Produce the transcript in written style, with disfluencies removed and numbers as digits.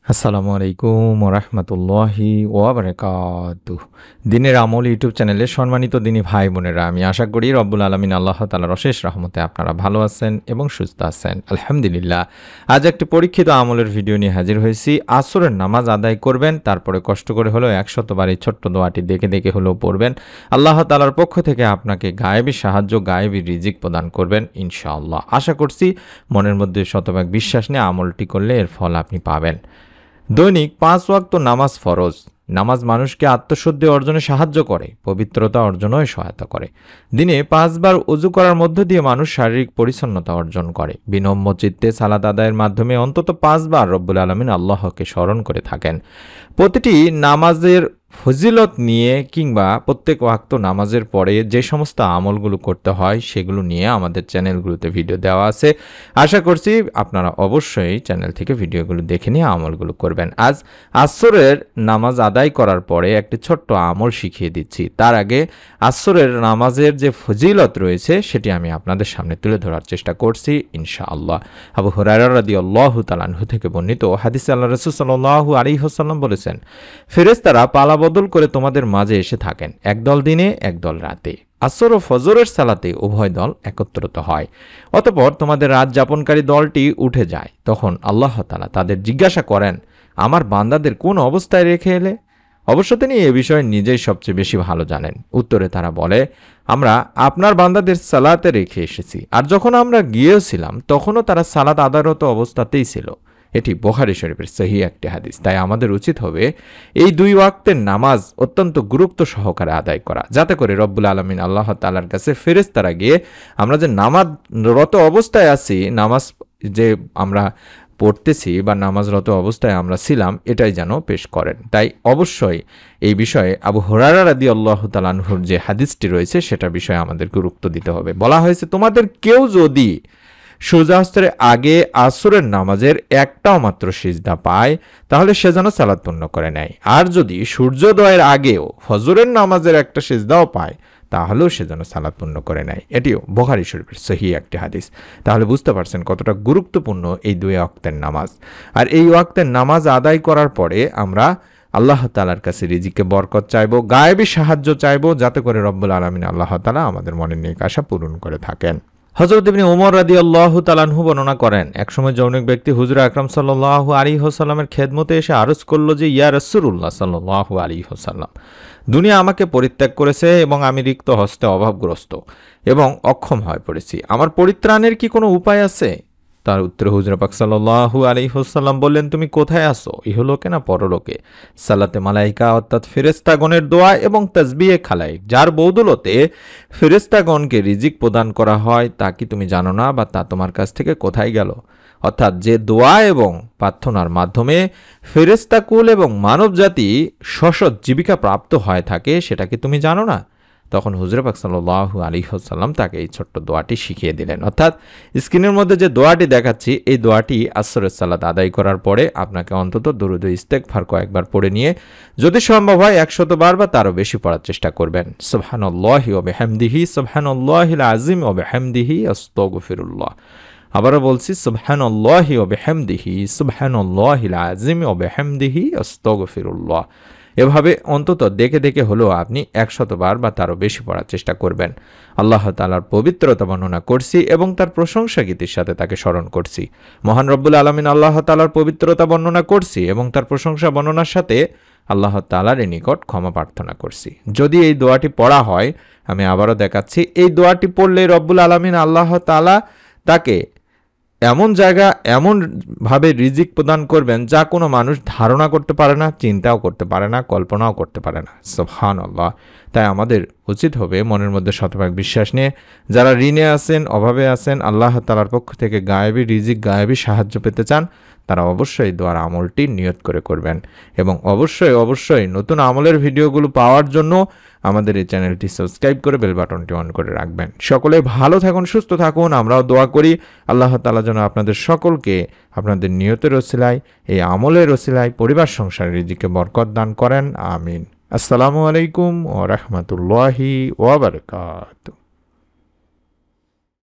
আসসালামু আলাইকুম ওরহমতুল্লাহি ওয়াবারাকাতুহ। দিনের আমল ইউটিউব চ্যানেলে সম্মানিত দিনী ভাই বোনেরা, আমি আশা করি রব্বুল আলমিন আল্লাহ তাআলার অশেষ রহমতে আপনারা ভালো আছেন এবং সুস্থ আছেন। আলহামদুলিল্লাহ। আজ একটি পরীক্ষিত আমলের ভিডিও নিয়ে হাজির হয়েছি। আসরের নামাজ আদায় করবেন, তারপরে কষ্ট করে হলেও 100বার এই ছোট্ট দোয়াটি দেখে দেখে হলেও পড়বেন। আল্লাহ তাআলার পক্ষ থেকে আপনাকে গায়েবী সাহায্য, গায়েবী রিজিক প্রদান করবেন ইনশাআল্লাহ। আশা করছি মনের মধ্যে শতভাগ বিশ্বাস নিয়ে আমলটি করলে এর ফল আপনি পাবেন। দৈনিক 5 ওয়াক্ত নামাজ ফরজ। নামাজ মানুষকে আত্মশুদ্ধি অর্জনে সাহায্য করে, পবিত্রতা অর্জনেও সহায়তা করে। দিনে 5 বার ওযু করার মধ্য দিয়ে মানুষ শারীরিক পরিচ্ছন্নতা অর্জন করে। বিনম্র চিত্তে সালাত আদায়ের মাধ্যমে অন্তত 5 বার রব্বুল আলামিন আল্লাহকে স্মরণ করে থাকেন। প্রতিটি নামাজের ফজিলত নিয়ে কিংবা প্রত্যেক ওয়াক্ত নামাজের পরে যে সমস্ত আমলগুলো করতে হয় সেগুলো নিয়ে আমাদের চ্যানেলগুলোতে ভিডিও দেওয়া আছে। আশা করছি আপনারা অবশ্যই চ্যানেল থেকে ভিডিওগুলো দেখে নিয়ে আমলগুলো করবেন। আজ আসরের নামাজ আদায় করার পরে একটি ছোট্ট আমল শিখিয়ে দিচ্ছি। তার আগে আসরের নামাজের যে ফজিলত রয়েছে সেটি আমি আপনাদের সামনে তুলে ধরার চেষ্টা করছি ইনশাআল্লাহ। আবু হুরায়রা রাদিয়াল্লাহু তাআলা আনহু থেকে বর্ণিত হাদিসে আল্লাহ রাসূল সাল্লাল্লাহু আলাইহি ওয়াসাল্লাম বলেছেন, ফেরেশতারা পালা বদল করে তোমাদের মাঝে এসে থাকেন, একদল দিনে একদল রাতে। আসর ও ফজরের সালাতে উভয় দল একত্রিত হয়। অতঃপর তোমাদের রাত যাপনকারী দলটি উঠে যায়। তখন আল্লাহ তাআলা তাদের জিজ্ঞাসা করেন, আমার বান্দাদের কোন অবস্থায় রেখে এলে? অবশ্য তিনি এ বিষয়ে নিজেই সবচেয়ে বেশি ভালো জানেন। উত্তরে তারা বলে, আমরা আপনার বান্দাদের সালাতে রেখে এসেছি, আর যখন আমরা গিয়েছিলাম তখনও তারা সালাত আদায়রত অবস্থাতেই ছিল। এটি বুখারী শরীফের সহিহ একটি হাদিস। তাই আমাদের উচিত হবে এই 2 ওয়াক্তের নামাজ অত্যন্ত গুরুত্ব সহকারে আদায় করা, যাতে করে রব্বুল আলামিন আল্লাহ তাআলার কাছে ফেরেশতারা গিয়ে আমরা যে নামাজরত অবস্থায় আছি, নামাজ যে আমরা পড়তেছি বা নামাজরত অবস্থায় আমরা ছিলাম, এটাই যেন পেশ করেন। তাই অবশ্যই এই বিষয়ে আবু হুরায়রা রাদিয়াল্লাহু তাআলা আনহুর যে হাদিসটি রয়েছে সেটা বিষয়ে আমাদের গুরুত্ব দিতে হবে। বলা হয়েছে, তোমাদের কেউ যদি সূর্যাস্তের আগে আসরের নামাজের একটাও মাত্র সিজদা পায় তাহলে সে যেন সালাত পূর্ণ করে নেয়, আর যদি সূর্যোদয়ের আগেও ফজরের নামাজের একটা সিজদাও পায় তাহলেও সে যেন সালাত পূর্ণ করে নেয়। এটিও বুখারী শরীফের সহিহ একটি হাদিস। তাহলে বুঝতে পারছেন কতটা গুরুত্বপূর্ণ এই 2 ওয়াক্তের নামাজ। আর এই ওয়াক্তের নামাজ আদায় করার পরে আমরা আল্লাহ তাআলার কাছে রিজিকে বরকত চাইবো, গায়েবী সাহায্য চাইবো, যাতে করে রব্বুল আলামিন আল্লাহ তাআলা আমাদের মনের নেক আশা পূরণ করে থাকেন। হযরত ইবনে ওমর রাদিয়াল্লাহু তাআলা আনহু বর্ণনা করেন, একসময় জনৈক ব্যক্তি হুজুর আকরাম সাল্লাল্লাহু আলাইহি ওয়াসাল্লামের খেদমতে এসে আরজ করল যে, ইয়া রাসূলুল্লাহ সাল্লাল্লাহু আলাইহি ওয়াসাল্লাম, দুনিয়া আমাকে পরিত্যাগ করেছে এবং আমি রিক্ত হস্তে অভাবগ্রস্ত এবং অক্ষম হয়ে পড়েছি। আমার পরিত্রাণের কি কোনো উপায় আছে? তার উত্তরে হুজুর পাক সাল্লাল্লাহু আলাইহি ওয়াসাল্লাম বললেন, তুমি কোথায় আছো, ইহলোকে না পরলোকে? সালাতে মালাইকা অর্থাৎ ফেরেশতাগণের দোয়া এবং তাসবিহে খালাইক, যার বদৌলতে ফেরেশতাগণকে রিজিক প্রদান করা হয়, তা কি তুমি জানো না, বা তা তোমার কাছ থেকে কোথায় গেল? অর্থাৎ যে দোয়া এবং প্রার্থনার মাধ্যমে ফেরেশতাকুল এবং মানবজাতি শশ্বত জীবিকা প্রাপ্ত হয়ে থাকে, সেটা কি তুমি জানো না? তখন হুজুর পাক সাল্লাল্লাহু আলাইহি ওয়াসাল্লাম তাকে এই ছোট্ট দোয়াটি শিখিয়ে দিলেন। অর্থাৎ স্ক্রিনের মধ্যে যে দোয়াটি দেখাচ্ছি, এই দোয়াটি আসরের সালাত আদায় করার পরে আপনাকে অন্তত দুরূদ ও ইস্তেগফার কয়েকবার পড়ে নিয়ে যদি সম্ভব হয় 100 বার বা তারও বেশি পড়ার চেষ্টা করবেন। সুবহানাল্লাহি ওয়া বিহামদিহি, সুবহানাল্লাহিল আযীম ওয়া বিহামদিহি, আস্তাগফিরুল্লাহ। আবারও বলছি, সুবহানাল্লাহি ওয়া বিহামদিহি, সুবহানাল্লাহিল আযীম ওয়া বিহামদিহি, আস্তাগফিরুল্লাহ। এভাবে অন্তত দেখে দেখে হলেও আপনি 100 বার বা তারও বেশি পড়ার চেষ্টা করবেন। আল্লাহ তাআলার পবিত্রতা বর্ণনা করছি এবং তার প্রশংসা গীতির সাথে তাকে স্মরণ করছি। মহান রব্বুল আলামিন আল্লাহ তাআলার পবিত্রতা বর্ণনা করছি এবং তার প্রশংসা বর্ণনার সাথে আল্লাহ তাআলার নিকট ক্ষমা প্রার্থনা করছি। যদি এই দোয়াটি পড়া হয়, আমি আবারও দেখাচ্ছি, এই দোয়াটি পড়লে রব্বুল আলামিন আল্লাহ তাআলা তাকে এমন জায়গা, এমনভাবে রিজিক প্রদান করবেন যা কোনো মানুষ ধারণা করতে পারে না, চিন্তাও করতে পারে না, কল্পনাও করতে পারে না। সুবহানাল্লাহ। তাই আমাদের উচিত হবে মনের মধ্যে শতভাগ বিশ্বাস নিয়ে, যারা ঋণে আছেন, অভাবে আছেন, আল্লাহ তাআলার পক্ষ থেকে গায়েবী রিজিক, গায়েবী সাহায্য পেতে চান, তারা অবশ্যই দোয়ার আমলটি নিয়ত করে করবেন। এবং অবশ্যই নতুন আমলের ভিডিওগুলো পাওয়ার জন্য আমাদের এই চ্যানেলটি সাবস্ক্রাইব করে বেল বাটনটি অন করে রাখবেন। সকলে ভালো থাকুন, সুস্থ থাকুন। আমরাও দোয়া করি আল্লাহ তাআলা যেন আপনাদের সকলকে আপনাদের নিয়তের ওসিলায়, এই আমলের ওসিলায় পরিবার সংসারের রিজিকে বরকত দান করেন। আমিন। আসসালামু আলাইকুম ওয়া রাহমাতুল্লাহি ওয়া বারাকাতুহু।